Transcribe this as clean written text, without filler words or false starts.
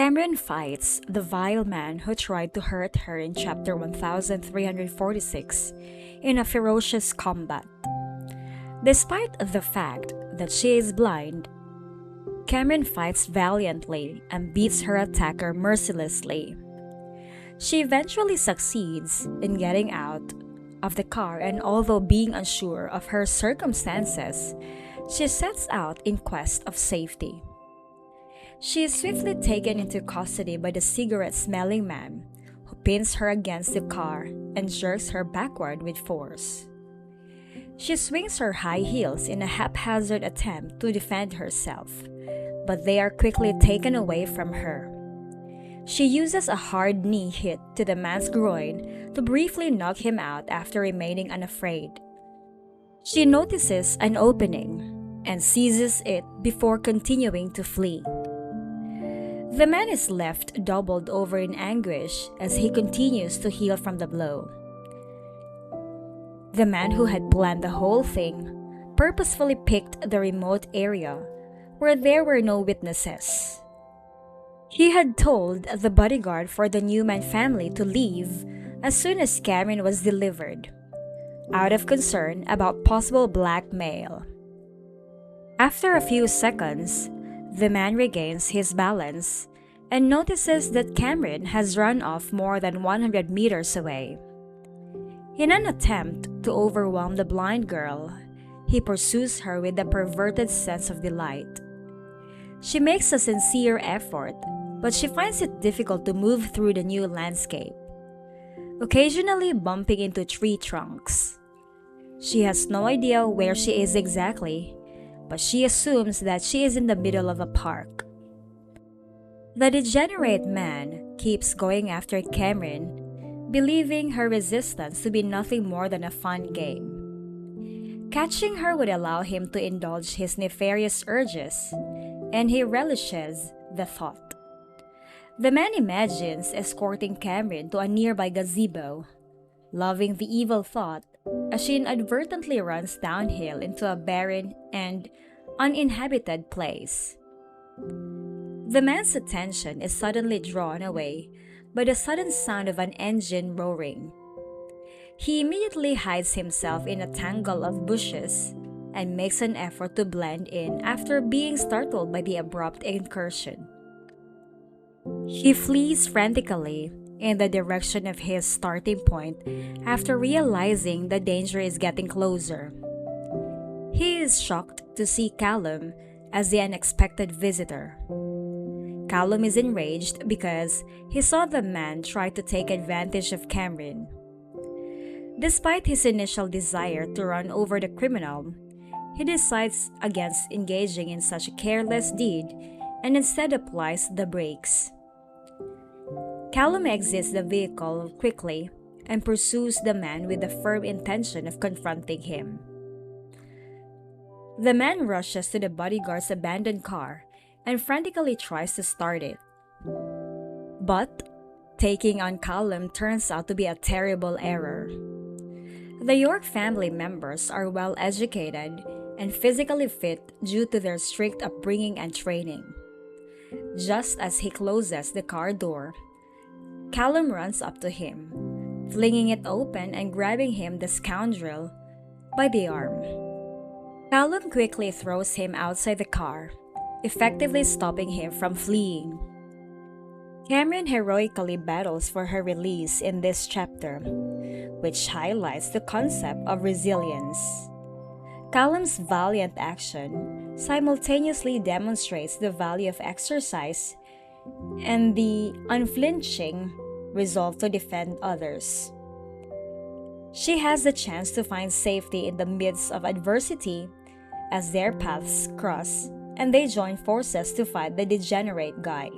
Cameron fights the vile man who tried to hurt her in chapter 1346 in a ferocious combat. Despite the fact that she is blind, Cameron fights valiantly and beats her attacker mercilessly. She eventually succeeds in getting out of the car, and although being unsure of her circumstances, she sets out in quest of safety. She is swiftly taken into custody by the cigarette-smelling man, who pins her against the car and jerks her backward with force. She swings her high heels in a haphazard attempt to defend herself, but they are quickly taken away from her. She uses a hard knee hit to the man's groin to briefly knock him out after remaining unafraid. She notices an opening and seizes it before continuing to flee. The man is left doubled over in anguish as he continues to heal from the blow. The man who had planned the whole thing purposefully picked the remote area where there were no witnesses. He had told the bodyguard for the Newman family to leave as soon as Cameron was delivered, out of concern about possible blackmail. After a few seconds, the man regains his balance and notices that Cameron has run off more than 100 meters away. In an attempt to overwhelm the blind girl, he pursues her with a perverted sense of delight. She makes a sincere effort, but she finds it difficult to move through the new landscape, occasionally bumping into tree trunks. She has no idea where she is exactly, but she assumes that she is in the middle of a park. The degenerate man keeps going after Cameron, believing her resistance to be nothing more than a fun game. Catching her would allow him to indulge his nefarious urges, and he relishes the thought. The man imagines escorting Cameron to a nearby gazebo, loving the evil thought as she inadvertently runs downhill into a barren and uninhabited place. The man's attention is suddenly drawn away by the sudden sound of an engine roaring. He immediately hides himself in a tangle of bushes and makes an effort to blend in after being startled by the abrupt incursion. He flees frantically in the direction of his starting point after realizing the danger is getting closer. He is shocked to see Callum as the unexpected visitor. Callum is enraged because he saw the man try to take advantage of Cameron. Despite his initial desire to run over the criminal, he decides against engaging in such a careless deed and instead applies the brakes. Callum exits the vehicle quickly and pursues the man with the firm intention of confronting him. The man rushes to the bodyguard's abandoned car and frantically tries to start it. But taking on Callum turns out to be a terrible error. The York family members are well educated and physically fit due to their strict upbringing and training. Just as he closes the car door, Callum runs up to him, flinging it open and grabbing him, the scoundrel, by the arm. Callum quickly throws him outside the car, effectively stopping him from fleeing. Cameron heroically battles for her release in this chapter, which highlights the concept of resilience. Callum's valiant action simultaneously demonstrates the value of exercise and the unflinching resolve to defend others. She has the chance to find safety in the midst of adversity as their paths cross and they join forces to fight the degenerate guy.